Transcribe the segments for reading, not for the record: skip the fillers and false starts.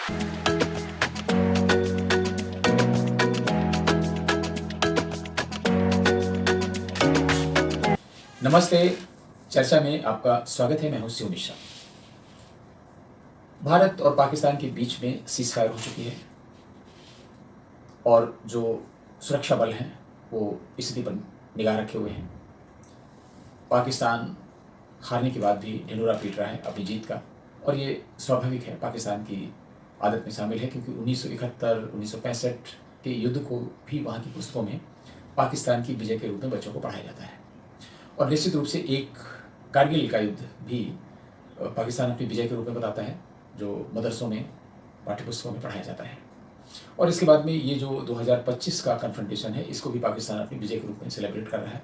नमस्ते। चर्चा में आपका स्वागत है। मैं हूं शिव मिश्रा। भारत और पाकिस्तान के बीच में सीज फायर हो चुकी है और जो सुरक्षा बल हैं वो स्थिति पर निगाह रखे हुए हैं। पाकिस्तान हारने के बाद भी ढिंढोरा पीट रहा है अपनी जीत का, और ये स्वाभाविक है, पाकिस्तान की आदत में शामिल है, क्योंकि 1971 1965 के युद्ध को भी वहाँ की पुस्तकों में पाकिस्तान की विजय के रूप में बच्चों को पढ़ाया जाता है। और निश्चित रूप से एक कारगिल का युद्ध भी पाकिस्तान अपनी विजय के रूप में बताता है, जो मदरसों में पाठ्यपुस्तकों में पढ़ाया जाता है। और इसके बाद में ये जो 2025 का कन्फ्रंटेशन है, इसको भी पाकिस्तान अपनी विजय के रूप में सेलिब्रेट कर रहा है।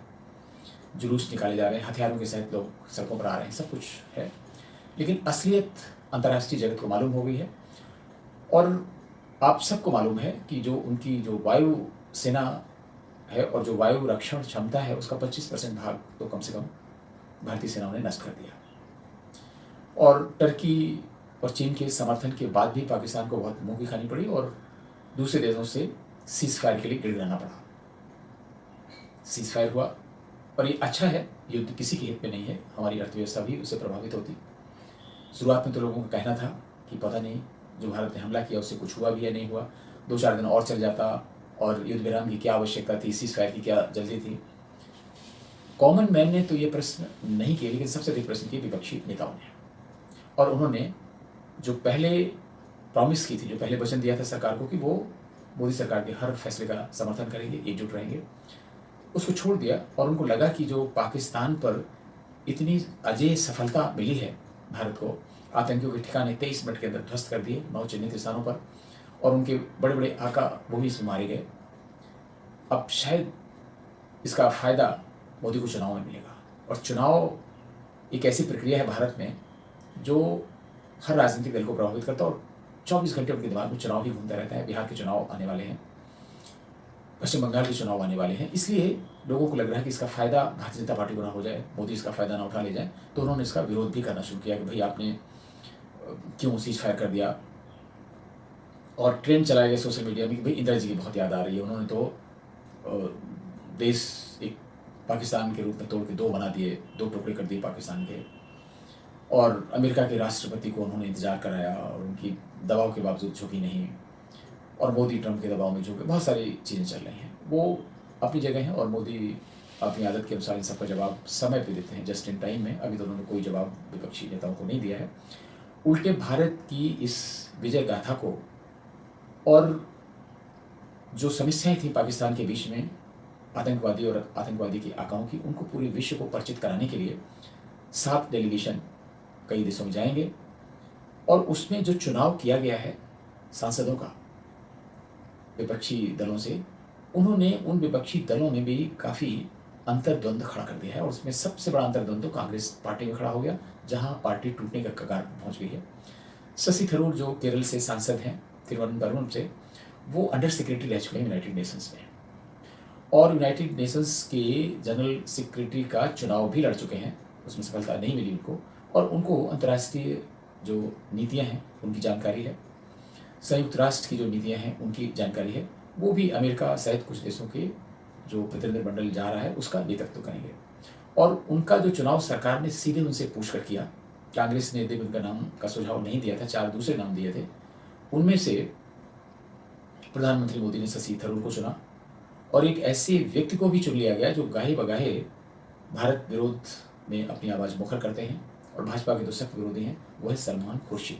जुलूस निकाले जा रहे हैं, हथियारों के साथ लोग सड़कों पर आ रहे हैं, सब कुछ है। लेकिन असलियत अंतर्राष्ट्रीय जगत को मालूम हो गई है, और आप सबको मालूम है कि जो उनकी जो वायु सेना है और जो वायु रक्षण क्षमता है, उसका 25% भाग तो कम से कम भारतीय सेनाओं ने नष्ट कर दिया। और टर्की और चीन के समर्थन के बाद भी पाकिस्तान को बहुत मुंह की खानी पड़ी और दूसरे देशों से सीज फायर के लिए गिड़गिड़ाना पड़ा। सीज फायर हुआ और ये अच्छा है, युद्ध किसी के हित में नहीं है, हमारी अर्थव्यवस्था भी उससे प्रभावित होती। शुरुआत में तो लोगों का कहना था कि पता नहीं जो भारत ने हमला किया उससे कुछ हुआ भी या नहीं हुआ, 2-4 दिन और चल जाता और युद्ध विराम की क्या आवश्यकता थी, सीज फायर की क्या जल्दी थी। कॉमन मैन ने तो ये प्रश्न नहीं किए, लेकिन सबसे अधिक प्रश्न किए विपक्षी नेताओं ने। और उन्होंने जो पहले प्रॉमिस की थी, जो पहले वचन दिया था सरकार को कि वो मोदी सरकार के हर फैसले का समर्थन करेंगे, एकजुट रहेंगे, उसको छोड़ दिया। और उनको लगा कि जो पाकिस्तान पर इतनी अजेय सफलता मिली है भारत को, आतंकियों के ठिकाने 23 मिनट के अंदर ध्वस्त कर दिए 9 चिन्हित स्थानों पर, और उनके बड़े बड़े आका वो भी इसमें मारे गए। अब शायद इसका फ़ायदा मोदी को चुनाव में मिलेगा। और चुनाव एक ऐसी प्रक्रिया है भारत में जो हर राजनीतिक दल को प्रभावित करता है, और 24 घंटे उनके दिमाग में चुनाव ही घूमता रहता है। बिहार के चुनाव आने वाले हैं, पश्चिम बंगाल के चुनाव आने वाले हैं, इसलिए लोगों को लग रहा है कि इसका फ़ायदा भारतीय जनता पार्टी को ना हो जाए, मोदी इसका फ़ायदा ना उठा ले जाए। तो उन्होंने इसका विरोध भी करना शुरू किया कि भाई आपने क्यों सीज फायर कर दिया। और ट्रेंड चलाया गया सोशल मीडिया में कि भाई इंदिरा जी की बहुत याद आ रही है, उन्होंने तो देश एक पाकिस्तान के रूप में तोड़ के 2 बना दिए, 2 टुकड़े कर दिए पाकिस्तान के। और अमेरिका के राष्ट्रपति को उन्होंने इंतजार कराया और उनकी दबाव के बावजूद झुकी नहीं, और मोदी ट्रंप के दबाव में झुके। बहुत सारी चीज़ें चल रही हैं, वो अपनी जगह हैं, और मोदी अपनी आदत के अनुसार इन सबका जवाब समय पे देते हैं, जस्ट इन टाइम में। अभी तो उन्होंने कोई जवाब विपक्षी नेताओं को नहीं दिया है। उल्टे भारत की इस विजय गाथा को और जो समस्याएं थी पाकिस्तान के बीच में आतंकवादी और आतंकवादी की आकाओं की, उनको पूरे विश्व को परिचित कराने के लिए 7 डेलीगेशन कई देशों में जाएंगे। और उसमें जो चुनाव किया गया है सांसदों का विपक्षी दलों से, उन्होंने उन विपक्षी दलों में भी काफ़ी अंतर्द्वंद खड़ा कर दिया है। और उसमें सबसे बड़ा अंतर्द्वंद तो कांग्रेस पार्टी में खड़ा हो गया, जहां पार्टी टूटने का कगार पहुंच गई है। शशि थरूर जो केरल से सांसद हैं, तिरुवनंतपुरम से, वो अंडर सेक्रेटरी रह चुके हैं यूनाइटेड नेशंस में, और यूनाइटेड नेशंस के जनरल सेक्रेटरी का चुनाव भी लड़ चुके हैं, उसमें सफलता नहीं मिली उनको। और उनको अंतर्राष्ट्रीय जो नीतियां हैं उनकी जानकारी है, संयुक्त राष्ट्र की जो नीतियां हैं उनकी जानकारी है। वो भी अमेरिका सहित कुछ देशों के जो प्रतिनिधिमंडल जा रहा है उसका नेतृत्व करेंगे। और उनका जो चुनाव सरकार ने सीधे उनसे पूछ कर किया, कांग्रेस ने यद्यपि उनका नाम का सुझाव नहीं दिया था, 4 दूसरे नाम दिए थे, उनमें से प्रधानमंत्री मोदी ने शशि थरूर को चुना। और एक ऐसे व्यक्ति को भी चुन लिया गया जो गाहे बगाहे भारत विरोध में अपनी आवाज़ मुखर करते हैं और भाजपा के तो सख्त विरोधी हैं, वो है सलमान खुर्शीद।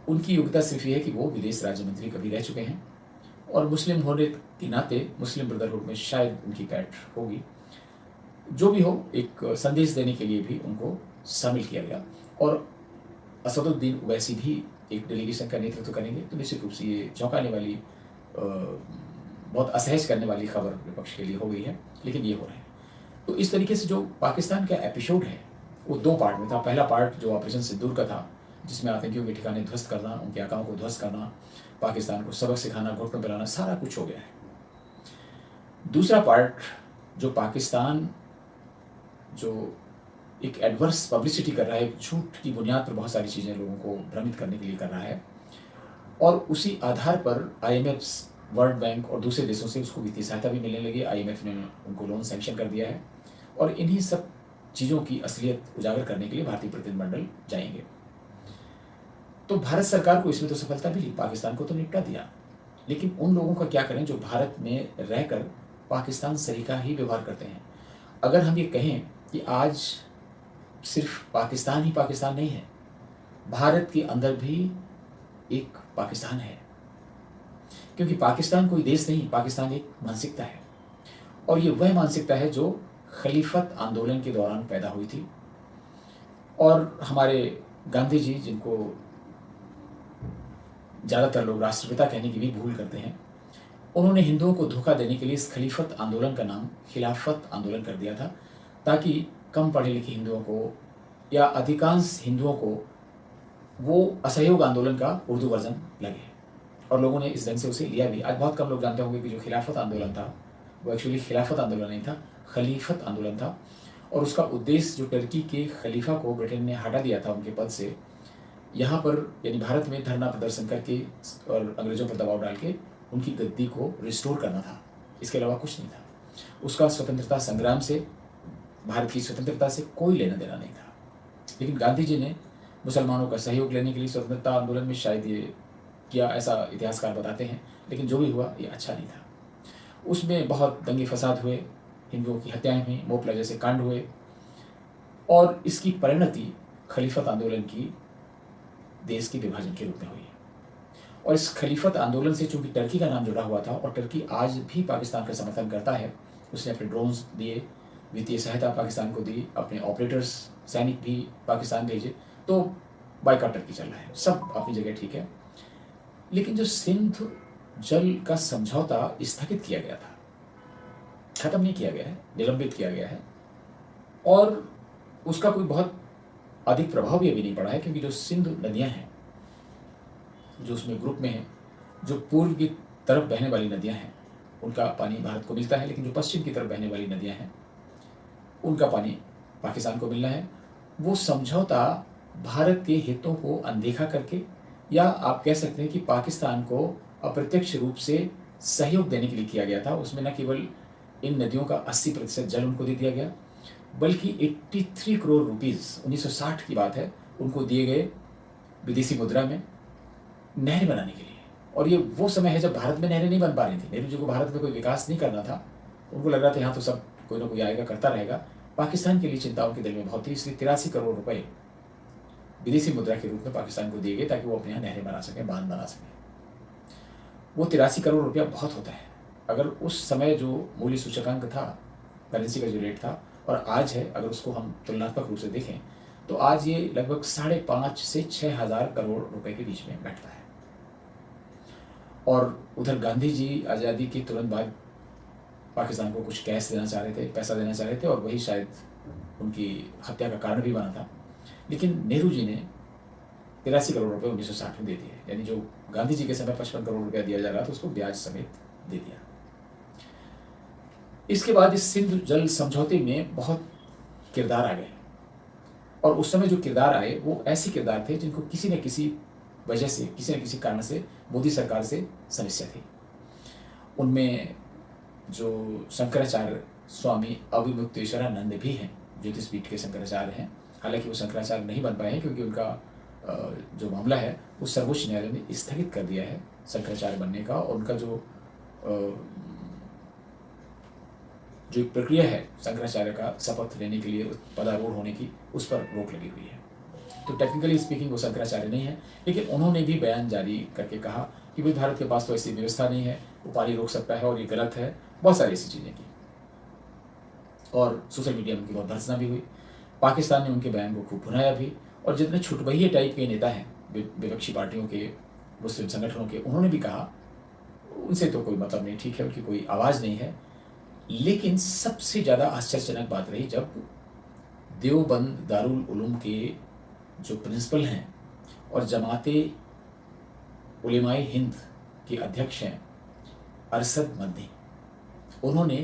उनकी योग्यता सिर्फ ये है कि वो विदेश राज्य मंत्री कभी रह चुके हैं, और मुस्लिम होने के नाते मुस्लिम ब्रदरहुड में शायद उनकी पैठ होगी। जो भी हो, एक संदेश देने के लिए भी उनको शामिल किया गया। और असदुद्दीन ओवैसी भी एक डेलीगेशन का नेतृत्व करेंगे। तो निश्चित रूप से ये चौंकाने वाली, बहुत असहज करने वाली खबर विपक्ष के लिए हो गई है, लेकिन ये हो रहा है। तो इस तरीके से जो पाकिस्तान का एपिसोड है वो 2 पार्ट में था। पहला पार्ट जो ऑपरेशन सिंदूर का था, जिसमें आतंकियों के ठिकाने ध्वस्त करना, उनके आकाओं को ध्वस्त करना, पाकिस्तान को सबक सिखाना, घुटनों पिलाना, सारा कुछ हो गया है। दूसरा पार्ट जो पाकिस्तान जो एक एडवर्स पब्लिसिटी कर रहा है, एक झूठ की बुनियाद पर बहुत सारी चीज़ें लोगों को भ्रमित करने के लिए कर रहा है, और उसी आधार पर IMF, वर्ल्ड बैंक और दूसरे देशों से उसको वित्तीय सहायता भी मिलने लगी। IMF ने उनको लोन सैंक्शन कर दिया है और इन्हीं सब चीज़ों की असलियत उजागर करने के लिए भारतीय प्रतिनिधिमंडल जाएंगे। तो भारत सरकार को इसमें तो सफलता मिली, पाकिस्तान को तो निपटा दिया, लेकिन उन लोगों का क्या करें जो भारत में रहकर पाकिस्तान सरीका ही व्यवहार करते हैं। अगर हम ये कहें कि आज सिर्फ पाकिस्तान ही पाकिस्तान नहीं है, भारत के अंदर भी एक पाकिस्तान है, क्योंकि पाकिस्तान कोई देश नहीं, पाकिस्तान एक मानसिकता है। और ये वह मानसिकता है जो खलीफत आंदोलन के दौरान पैदा हुई थी। और हमारे गांधी जी, जिनको ज़्यादातर लोग राष्ट्रपिता कहने की भी भूल करते हैं, उन्होंने हिंदुओं को धोखा देने के लिए इस खलीफत आंदोलन का नाम खिलाफत आंदोलन कर दिया था, ताकि कम पढ़े लिखे हिंदुओं को या अधिकांश हिंदुओं को वो असहयोग आंदोलन का उर्दू वर्जन लगे, और लोगों ने इस ढंग से उसे लिया भी। आज बहुत कम लोग जानते होंगे कि जो खिलाफत आंदोलन था वो एक्चुअली खिलाफत आंदोलन नहीं था, खलीफत आंदोलन था। और उसका उद्देश्य जो टर्की के खलीफा को ब्रिटेन ने हटा दिया था उनके पद से, यहाँ पर यानी भारत में धरना प्रदर्शन करके और अंग्रेजों पर दबाव डाल के उनकी गद्दी को रिस्टोर करना था, इसके अलावा कुछ नहीं था। उसका स्वतंत्रता संग्राम से, भारत की स्वतंत्रता से कोई लेना देना नहीं था। लेकिन गांधी जी ने मुसलमानों का सहयोग लेने के लिए स्वतंत्रता आंदोलन में शायद ये किया, ऐसा इतिहासकार बताते हैं, लेकिन जो भी हुआ ये अच्छा नहीं था। उसमें बहुत दंगे फसाद हुए, हिंदुओं की हत्याएं हुई, मोपला जैसे कांड हुए, और इसकी परिणति खलीफत आंदोलन की देश के विभाजन के रूप में हुई। और इस खलीफत आंदोलन से चूंकि टर्की का नाम जुड़ा हुआ था, और टर्की आज भी पाकिस्तान का समर्थन करता है, उसने अपने ड्रोन्स दिए, वित्तीय सहायता पाकिस्तान को दी, अपने ऑपरेटर्स सैनिक भी पाकिस्तान भेजे, तो बाइकॉट टर्की चल रहा है, सब अपनी जगह ठीक है। लेकिन जो सिंधु जल का समझौता स्थगित किया गया था, खत्म नहीं किया गया है, निलंबित किया गया है, और उसका कोई बहुत अधिक प्रभाव भी अभी नहीं पड़ा है, क्योंकि जो सिंधु नदियां हैं जो उसमें ग्रुप में है, जो पूर्व की तरफ बहने वाली नदियां हैं उनका पानी भारत को मिलता है, लेकिन जो पश्चिम की तरफ बहने वाली नदियां हैं उनका पानी पाकिस्तान को मिलना है। वो समझौता भारत के हितों को अनदेखा करके, या आप कह सकते हैं कि पाकिस्तान को अप्रत्यक्ष रूप से सहयोग देने के लिए किया गया था। उसमें न केवल इन नदियों का 80% जल उनको दे दिया गया, बल्कि 83 करोड़ रुपीज़ 1960 की बात है, उनको दिए गए विदेशी मुद्रा में नहरें बनाने के लिए। और ये वो समय है जब भारत में नहरें नहीं बन पा रही थी। नेहरू जी को भारत में कोई विकास नहीं करना था, उनको लग रहा था यहाँ तो सब कोई ना कोई आएगा करता रहेगा। पाकिस्तान के लिए चिंता उनके दिल में बहुत थी, इसलिए 83 करोड़ रुपए विदेशी मुद्रा के रूप में पाकिस्तान को दिए गए, ताकि वो अपने यहाँ नहरें बना सकें, बांध बना सकें। वो 83 करोड़ रुपया बहुत होता है। अगर उस समय जो मूल्य सूचकांक था, करेंसी का जो रेट था, और आज है, अगर उसको हम तुलनात्मक रूप से देखें, तो आज ये लगभग 5.5 से 6 हज़ार करोड़ रुपए के बीच में बैठता है। और उधर गांधी जी आज़ादी के तुरंत बाद पाकिस्तान को कुछ कैश देना चाह रहे थे, पैसा देना चाह रहे थे, और वही शायद उनकी हत्या का कारण भी बना था। लेकिन नेहरू जी ने 83 करोड़ रुपए 1960 में दे दिए, यानी जो गांधी जी के समय 55 करोड़ रुपया दिया जा रहा था उसको ब्याज समेत दे दिया। इसके बाद इस सिंधु जल समझौते में बहुत किरदार आ गए, और उस समय जो किरदार आए वो ऐसे किरदार थे जिनको किसी न किसी वजह से, किसी न किसी कारण से मोदी सरकार से समस्या थी। उनमें जो शंकराचार्य स्वामी अविमुक्तेश्वरानंद भी हैं, ज्योतिषपीठ के शंकराचार्य हैं। हालांकि वो शंकराचार्य नहीं बन पाए हैं, क्योंकि उनका जो मामला है वो सर्वोच्च न्यायालय ने स्थगित कर दिया है शंकराचार्य बनने का, और उनका जो एक प्रक्रिया है शंकराचार्य का शपथ लेने के लिए, पदारूढ़ होने की, उस पर रोक लगी हुई है। तो टेक्निकली स्पीकिंग वो शंकराचार्य नहीं है, लेकिन उन्होंने भी बयान जारी करके कहा कि भाई भारत के पास तो ऐसी व्यवस्था नहीं है, वो पानी रोक सकता है और ये गलत है, बहुत सारी ऐसी चीज़ें की, और सोशल मीडिया में उनकी बहुत भर्त्सना भी हुई। पाकिस्तान ने उनके बयान को खूब भुनाया भी, और जितने छुटबहिये टाइप के नेता हैं विपक्षी पार्टियों के, मुस्लिम संगठनों के, उन्होंने भी कहा उनसे तो कोई मतलब नहीं, ठीक है, उनकी कोई आवाज़ नहीं है। लेकिन सबसे ज़्यादा आश्चर्यजनक बात रही जब देवबंद दारुल उलूम के जो प्रिंसिपल हैं और जमाते उलेमाए हिंद के अध्यक्ष हैं अरशद मदनी, उन्होंने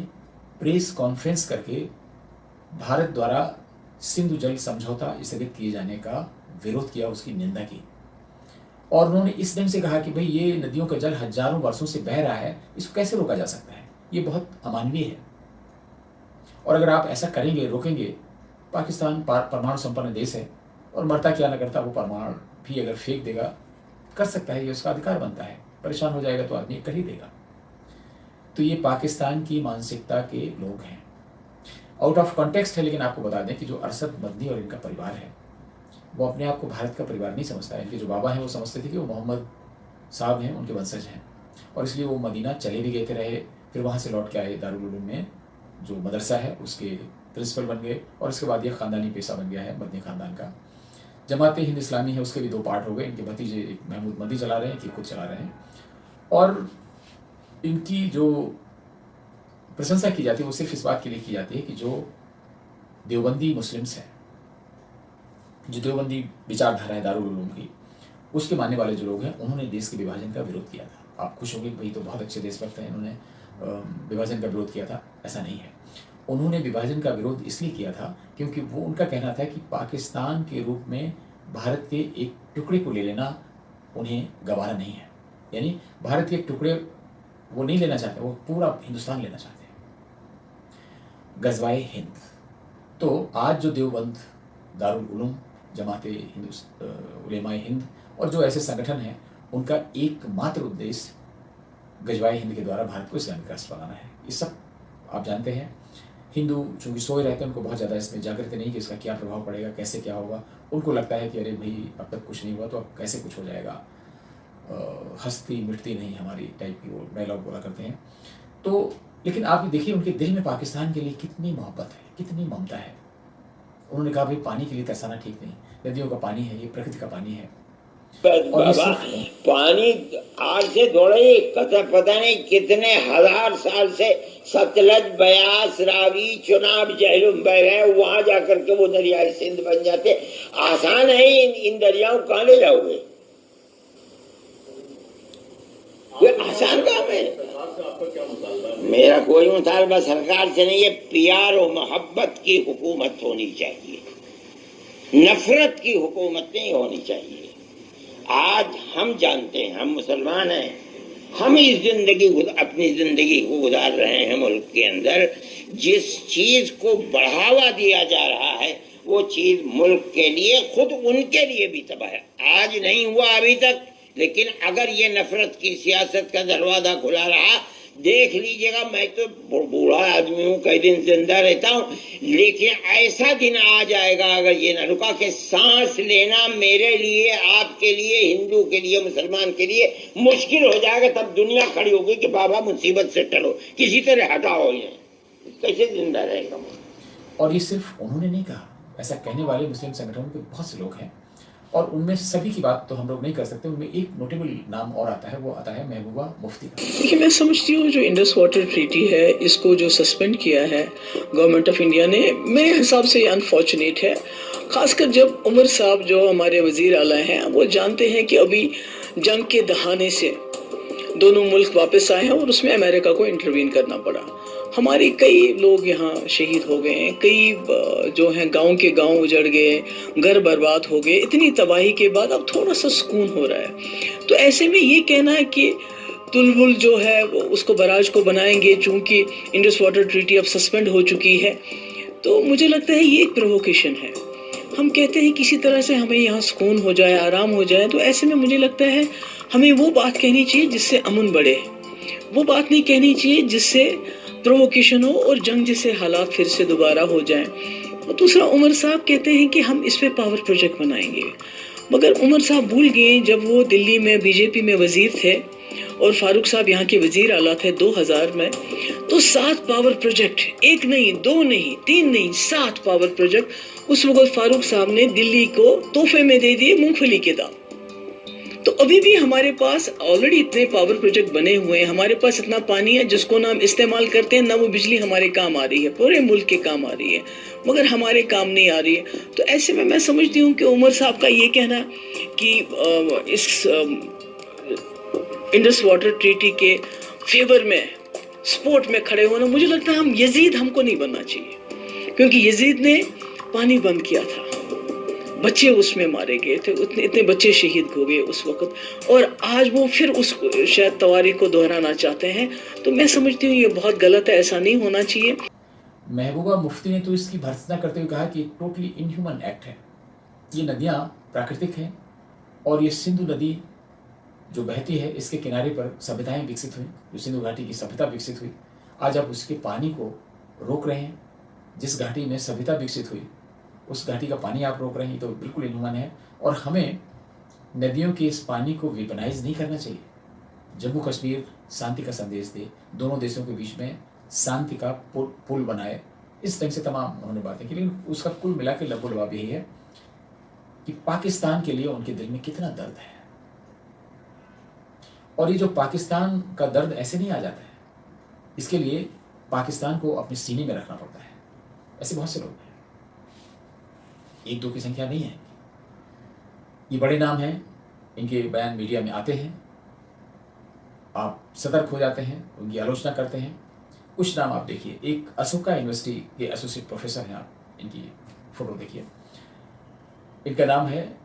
प्रेस कॉन्फ्रेंस करके भारत द्वारा सिंधु जल समझौता स्थगित किए जाने का विरोध किया, उसकी निंदा की। और उन्होंने इस ढंग से कहा कि भाई ये नदियों का जल हजारों वर्षों से बह रहा है, इसको कैसे रोका जा सकता है, ये बहुत अमानवीय है। और अगर आप ऐसा करेंगे, रोकेंगे, पाकिस्तान परमाणु संपन्न देश है और मरता क्या न करता, वो परमाणु भी अगर फेंक देगा, कर सकता है, ये उसका अधिकार बनता है। परेशान हो जाएगा तो आदमी कर ही देगा। तो ये पाकिस्तान की मानसिकता के लोग हैं, आउट ऑफ कॉन्टेक्स्ट है। लेकिन आपको बता दें कि जो अरशद मदनी और इनका परिवार है, वो अपने आप को भारत का परिवार नहीं समझता है। इनके जो बाबा हैं वो समझते थे कि वो मोहम्मद साहब हैं, उनके वंशज हैं, और इसलिए वो मदीना चले भी गए थे, रहे, फिर वहाँ से लौट के आए, दारुल उलूम में जो मदरसा है उसके प्रिंसिपल बन गए, और उसके बाद ये ख़ानदानी पेशा बन गया है मदनी ख़ानदान का। जमात हिंद इस्लामी है, उसके भी 2 पार्ट हो गए। इनके भतीजे एक महमूद मदी चला रहे हैं, कि खुद चला रहे हैं। और इनकी जो प्रशंसा की जाती है वो सिर्फ इस बात के लिए की जाती है कि जो देवबंदी मुस्लिम्स हैं, जो देवबंदी विचारधारा है दारुल उलूम की, उसके मानने वाले जो लोग हैं, उन्होंने देश के विभाजन का विरोध किया था। आप खुश होंगे कि भाई तो बहुत अच्छे देशभक्त हैं, इन्होंने विभाजन का विरोध किया था। ऐसा नहीं है। उन्होंने विभाजन का विरोध इसलिए किया था क्योंकि वो उनका कहना था कि पाकिस्तान के रूप में भारत के एक टुकड़े को ले लेना उन्हें गवारा नहीं है। यानी भारत के एक टुकड़े वो नहीं लेना चाहते, वो पूरा हिंदुस्तान लेना चाहते हैं। गज़वाए हिंद। तो आज जो देवबंद, दारुल उलूम, जमाते उलेमाए हिंद और जो ऐसे संगठन हैं, उनका एकमात्र उद्देश्य गज़वाए हिंद के द्वारा भारत को इस्लामिक राष्ट्र बनाना है। ये सब आप जानते हैं। हिंदू चूँकि सोए रहते हैं, उनको बहुत ज़्यादा इसमें जागृति नहीं कि इसका क्या प्रभाव पड़ेगा, कैसे क्या होगा। उनको लगता है कि अरे भाई अब तक कुछ नहीं हुआ तो अब कैसे कुछ हो जाएगा, हंसती मिटती नहीं हमारी टाइप की वो डायलॉग बोला करते हैं। तो लेकिन आप देखिए उनके दिल में पाकिस्तान के लिए कितनी मोहब्बत है, कितनी ममता है। उन्होंने कहा भाई पानी के लिए तरसाना ठीक नहीं, नदियों का पानी है, ये प्रकृति का पानी है। बाबा पानी आज से थोड़े पता नहीं कितने हजार साल से सतलज, बयास, रावी, चुनाब, जहलुम बह रहे, वहां जाकर के वो दरियाई सिंध बन जाते। आसान है इन दरियाओं कहाँ ले जाओगे? आसान काम है। मेरा कोई मुतालबा सरकार से नहीं है। प्यार और मोहब्बत की हुकूमत होनी चाहिए, नफरत की हुकूमत नहीं होनी चाहिए। आज हम जानते हैं, हम मुसलमान हैं, हम इस जिंदगी अपनी जिंदगी को गुजार रहे हैं मुल्क के अंदर। जिस चीज को बढ़ावा दिया जा रहा है वो चीज मुल्क के लिए, खुद उनके लिए भी तबाह है। आज नहीं हुआ अभी तक, लेकिन अगर ये नफरत की सियासत का दरवाजा खुला रहा, देख लीजिएगा। मैं तो बूढ़ा आदमी हूँ, कई दिन जिंदा रहता हूँ, लेकिन ऐसा दिन आ जाएगा अगर ये न रुका कि सांस लेना मेरे लिए, आपके लिए, हिंदू के लिए, मुसलमान के लिए मुश्किल हो जाएगा। तब दुनिया खड़ी होगी कि बाबा मुसीबत से टलो, किसी तरह हटाओ इन्हें, कैसे जिंदा रहेगा। और ये सिर्फ उन्होंने नहीं कहा, ऐसा कहने वाले मुस्लिम संगठनों के बहुत से लोग हैं, और उनमें सभी की बात तो हम लोग नहीं कर सकते। उनमें एक नोटेबल नाम और आता है, वो आता है महबूबा मुफ्ती का। देखिए, मैं समझती हूँ जो इंडस वाटर ट्रीटी है, इसको जो सस्पेंड किया है गवर्नमेंट ऑफ इंडिया ने, मेरे हिसाब से अनफॉर्चुनेट है। खासकर जब उमर साहब जो हमारे वजीर आला हैं, वो जानते हैं कि अभी जंग के दहाने से दोनों मुल्क वापस आए हैं और उसमें अमेरिका को इंटरवीन करना पड़ा। हमारे कई लोग यहाँ शहीद हो गए हैं, कई जो हैं गांव के गांव उजड़ गए, घर बर्बाद हो गए। इतनी तबाही के बाद अब थोड़ा सा सुकून हो रहा है। तो ऐसे में ये कहना है कि तुलबुल जो है उसको बराज को बनाएंगे चूंकि इंडस वाटर ट्रीटी अब सस्पेंड हो चुकी है, तो मुझे लगता है ये एक प्रोवोकेशन है। हम कहते हैं किसी तरह से हमें यहाँ सुकून हो जाए, आराम हो जाए, तो ऐसे में मुझे लगता है हमें वो बात कहनी चाहिए जिससे अमन बढ़े, वो बात नहीं कहनी चाहिए जिससे प्रोवोकेशन हो और जंग जैसे हालात फिर से दोबारा हो जाएं। और दूसरा, उमर साहब कहते हैं कि हम इस पे पावर प्रोजेक्ट बनाएंगे, मगर उमर साहब भूल गए जब वो दिल्ली में बीजेपी में वजीर थे और फारूक साहब यहाँ के वजीर आला थे 2000 में, तो 7 पावर प्रोजेक्ट, 1 नहीं, 2 नहीं, 3 नहीं, 7 पावर प्रोजेक्ट उस वक्त फारूक साहब ने दिल्ली को तोहफे में दे दिए, मूंगफली के दाम। तो अभी भी हमारे पास ऑलरेडी इतने पावर प्रोजेक्ट बने हुए हैं, हमारे पास इतना पानी है जिसको ना हम इस्तेमाल करते हैं, ना वो बिजली हमारे काम आ रही है, पूरे मुल्क के काम आ रही है, मगर हमारे काम नहीं आ रही है। तो ऐसे में मैं समझती हूँ कि उमर साहब का ये कहना कि इस इंडस वाटर ट्रीटी के फेवर में, सपोर्ट में खड़े होना, मुझे लगता है हम यजीद हमको नहीं बनना चाहिए, क्योंकि यजीद ने पानी बंद किया था, बच्चे उसमें मारे गए थे, उतने इतने बच्चे शहीद हो गए उस वक्त, और आज वो फिर उस शायद तवारीख को दोहराना चाहते हैं। तो मैं समझती हूँ ये बहुत गलत है, ऐसा नहीं होना चाहिए। महबूबा मुफ्ती ने तो इसकी भर्त्सना करते हुए कहा कि एक टोटली इनह्यूमन एक्ट है। ये नदियाँ प्राकृतिक हैं और ये सिंधु नदी जो बहती है इसके किनारे पर सभ्यताएं विकसित हुई, जो सिंधु घाटी की सभ्यता विकसित हुई, आज आप उसके पानी को रोक रहे हैं। जिस घाटी में सभ्यता विकसित हुई उस घाटी का पानी आप रोक रहे हैं, तो बिल्कुल इनह्यूमन है। और हमें नदियों के इस पानी को वेपनाइज नहीं करना चाहिए। जम्मू कश्मीर शांति का संदेश दे, दोनों देशों के बीच में शांति का पुल बनाए, इस ढंग से तमाम उन्होंने बातें की। लेकिन उसका कुल मिला के लबो लबाब यही है कि पाकिस्तान के लिए उनके दिल में कितना दर्द है। और ये जो पाकिस्तान का दर्द ऐसे नहीं आ जाता है, इसके लिए पाकिस्तान को अपने सीने में रखना पड़ता है। ऐसे बहुत से लोग हैं, एक दो की संख्या नहीं है। ये बड़े नाम हैं, इनके बयान मीडिया में आते हैं, आप सतर्क हो जाते हैं, उनकी आलोचना करते हैं। कुछ नाम आप देखिए, एक अशोका यूनिवर्सिटी के एसोसिएट प्रोफेसर हैं, आप इनकी फोटो देखिए। इनका नाम है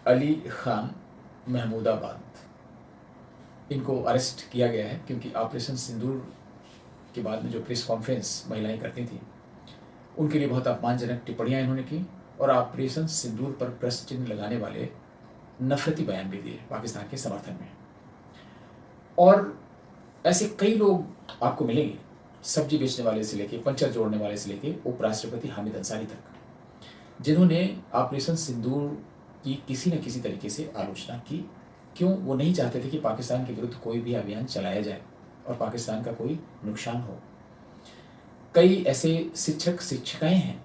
अली खान महमूदाबाद। इनको अरेस्ट किया गया है क्योंकि ऑपरेशन सिंदूर के बाद में जो प्रेस कॉन्फ्रेंस महिलाएं करती थी उनके लिए बहुत अपमानजनक टिप्पणियां इन्होंने की, और ऑपरेशन सिंदूर पर प्रश्न चिन्ह लगाने वाले नफरती बयान भी दिए पाकिस्तान के समर्थन में। और ऐसे कई लोग आपको मिलेंगे, सब्जी बेचने वाले से लेके पंचर जोड़ने वाले से लेके उपराष्ट्रपति हामिद अंसारी तक, जिन्होंने ऑपरेशन सिंदूर की किसी न किसी तरीके से आलोचना की। क्यों? वो नहीं चाहते थे कि पाकिस्तान के विरुद्ध कोई भी अभियान चलाया जाए और पाकिस्तान का कोई नुकसान हो। कई ऐसे शिक्षक शिक्षिकाएं हैं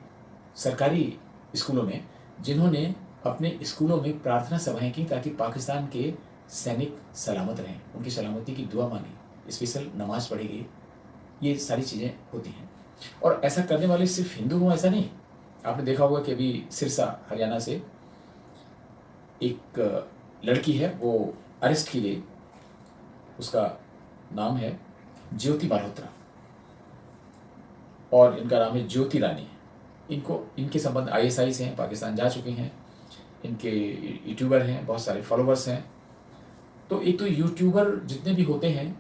सरकारी स्कूलों में जिन्होंने अपने स्कूलों में प्रार्थना सभाएं की ताकि पाकिस्तान के सैनिक सलामत रहें, उनकी सलामती की दुआ मांगी, स्पेशल नमाज पढ़ी गई। ये सारी चीज़ें होती हैं और ऐसा करने वाले सिर्फ हिंदू हों ऐसा नहीं। आपने देखा होगा कि अभी सिरसा हरियाणा से एक लड़की है, वो अरेस्ट की गई, उसका नाम है ज्योति मल्होत्रा और इनका नाम है ज्योति रानी। इनके संबंध ISI से हैं, पाकिस्तान जा चुकी हैं, इनके यूट्यूबर हैं, बहुत सारे फॉलोवर्स हैं। तो एक तो यूट्यूबर जितने भी होते हैं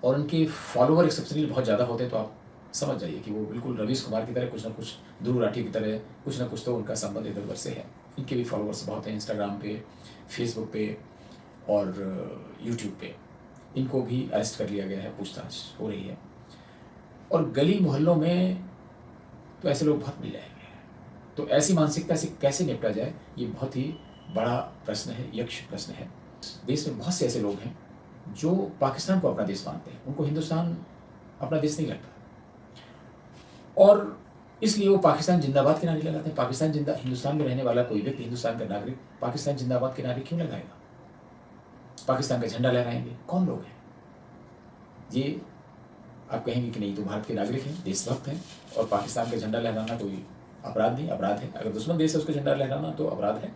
और उनके फॉलोवर एक्सेप्शनली बहुत ज़्यादा होते हैं, तो आप समझ जाइए कि वो बिल्कुल रवीश कुमार की तरह कुछ ना कुछ, ध्रुव राठी की तरह कुछ ना कुछ तो उनका संबंध इधर उधर से है। इनके भी फॉलोवर्स बहुत हैं इंस्टाग्राम पे, फेसबुक पे और यूट्यूब पे। इनको भी अरेस्ट कर लिया गया है, पूछताछ हो रही है। और गली मोहल्लों में तो ऐसे लोग बहुत मिल जाएंगे। तो ऐसी मानसिकता से कैसे निपटा जाए, ये बहुत ही बड़ा प्रश्न है, यक्ष प्रश्न है। देश में बहुत से ऐसे लोग हैं जो पाकिस्तान को अपना देश मानते हैं, उनको हिंदुस्तान अपना देश नहीं लगता और इसलिए वो पाकिस्तान जिंदाबाद के नारे लगाते हैं। पाकिस्तान जिंदा, हिंदुस्तान में रहने वाला कोई व्यक्ति, हिंदुस्तान का नागरिक पाकिस्तान जिंदाबाद के नारे क्यों लगाएगा? पाकिस्तान का झंडा लहराएंगे। कौन लोग हैं ये? आप कहेंगे कि नहीं, तो भारत के नागरिक हैं, देशभक्त हैं और पाकिस्तान का झंडा लहराना कोई अपराध नहीं, अपराध है। अगर दुश्मन देश है उसका झंडा लहराना तो अपराध है।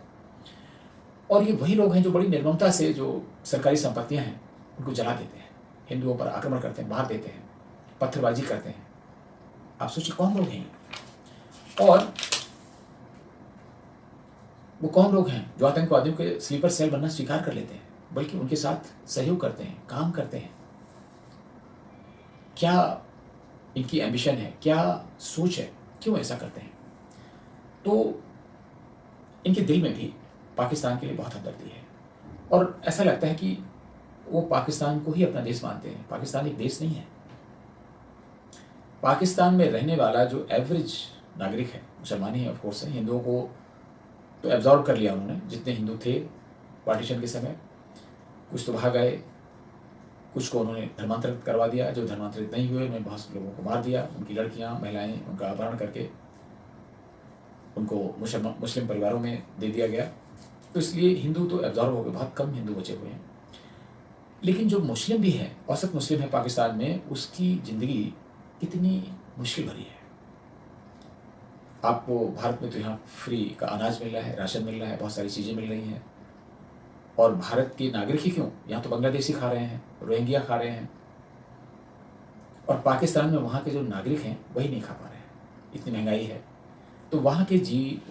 और ये वही लोग हैं जो बड़ी निर्ममता से जो सरकारी संपत्तियां हैं उनको जला देते हैं, हिंदुओं पर आक्रमण करते हैं, मार देते हैं, पत्थरबाजी करते हैं। आप सोचिए कौन लोग हैं और वो कौन लोग हैं जो आतंकवादियों के स्लीपर सेल बनना स्वीकार कर लेते हैं, बल्कि उनके साथ सहयोग करते हैं, काम करते हैं। क्या इनकी एम्बिशन है, क्या सोच है, क्यों ऐसा करते हैं? तो इनके दिल में भी पाकिस्तान के लिए बहुत हमदर्दी है और ऐसा लगता है कि वो पाकिस्तान को ही अपना देश मानते हैं। पाकिस्तान एक देश नहीं है। पाकिस्तान में रहने वाला जो एवरेज नागरिक है, मुसलमान ही ऑफ कोर्स है, हिंदुओं को तो एब्जॉर्ब कर लिया उन्होंने, जितने हिंदू थे पार्टीशन के समय। कुछ तो भाग गए, कुछ को उन्होंने धर्मांतरित करवा दिया, जो धर्मांतरित नहीं हुए उन्होंने बहुत लोगों को मार दिया, उनकी लड़कियां, महिलाएं, उनका अपहरण करके उनको मुस्लिम परिवारों में दे दिया गया। तो इसलिए हिंदू तो एब्जॉर्ब हो गए, बहुत कम हिंदू बचे हुए हैं। लेकिन जो मुस्लिम भी है, औसत मुस्लिम है पाकिस्तान में, उसकी ज़िंदगी कितनी मुश्किल भरी है। आपको भारत में तो यहाँ फ्री का अनाज मिल रहा है, राशन मिल रहा है, बहुत सारी चीज़ें मिल रही हैं और भारत के नागरिक ही क्यों, यहाँ तो बांग्लादेशी खा रहे हैं, रोहिंग्या खा रहे हैं और पाकिस्तान में वहाँ के जो नागरिक हैं वही नहीं खा पा रहे हैं। इतनी महंगाई है, तो वहाँ के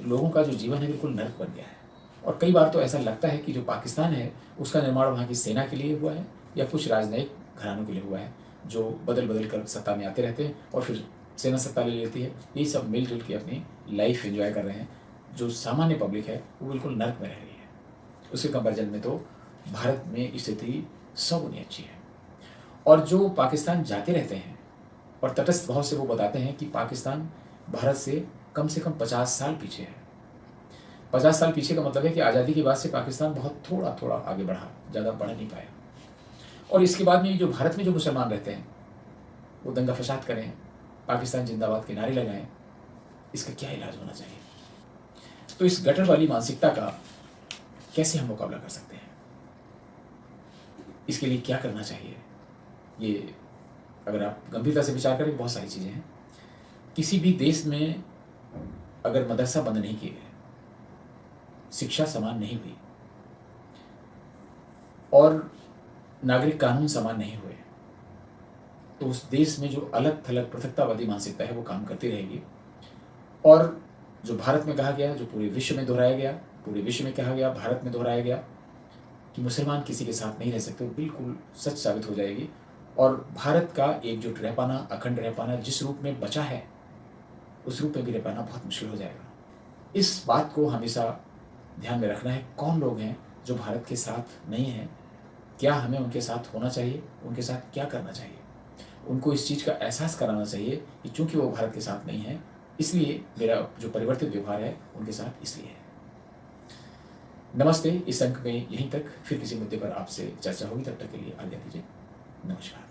लोगों का जो जीवन है बिल्कुल नर्क बन गया है। और कई बार तो ऐसा लगता है कि जो पाकिस्तान है उसका निर्माण वहाँ की सेना के लिए हुआ है या कुछ राजनयिक घरानों के लिए हुआ है, जो बदल बदल कर सत्ता में आते रहते हैं और फिर सेना सत्ता ले लेती है। यही सब मिलजुल के अपनी लाइफ एंजॉय कर रहे हैं। जो सामान्य पब्लिक है वो बिल्कुल नर्क में रह रही है। उसके कंपेरिजन में तो भारत में स्थिति 100 गुनी अच्छी है। और जो पाकिस्तान जाते रहते हैं और तटस्थ भाव से वो बताते हैं कि पाकिस्तान भारत से कम 50 साल पीछे है। 50 साल पीछे का मतलब है कि आज़ादी के बाद से पाकिस्तान बहुत थोड़ा थोड़ा आगे बढ़ा, ज़्यादा बढ़ नहीं पाया। और इसके बाद में जो भारत में जो मुसलमान रहते हैं वो दंगा फसाद करें, पाकिस्तान जिंदाबाद के नारे लगाएं, इसका क्या इलाज होना चाहिए? तो इस गटर वाली मानसिकता का कैसे हम मुकाबला कर सकते हैं? इसके लिए क्या करना चाहिए? ये अगर आप गंभीरता से विचार करें, बहुत सारी चीज़ें हैं। किसी भी देश में अगर मदरसा बंद नहीं किए गए, शिक्षा समान नहीं हुई और नागरिक कानून समान नहीं हुए, तो उस देश में जो अलग थलग पृथकतावादी मानसिकता है वो काम करती रहेगी। और जो भारत में कहा गया, जो पूरे विश्व में दोहराया गया, पूरे विश्व में कहा गया, भारत में दोहराया गया कि मुसलमान किसी के साथ नहीं रह सकते, वो बिल्कुल सच साबित हो जाएगी। और भारत का एकजुट रह पाना, अखंड रह पाना जिस रूप में बचा है, उस रूप में भी रह पाना बहुत मुश्किल हो जाएगा। इस बात को हमेशा ध्यान में रखना है। कौन लोग हैं जो भारत के साथ नहीं हैं, क्या हमें उनके साथ होना चाहिए, उनके साथ क्या करना चाहिए? उनको इस चीज़ का एहसास कराना चाहिए कि चूंकि वो भारत के साथ नहीं है, इसलिए मेरा जो परिवर्तित व्यवहार है उनके साथ इसलिए है। नमस्ते। इस अंक में यहीं तक, फिर किसी मुद्दे पर आपसे चर्चा होगी। तब तक के लिए आज्ञा दीजिए। नमस्कार।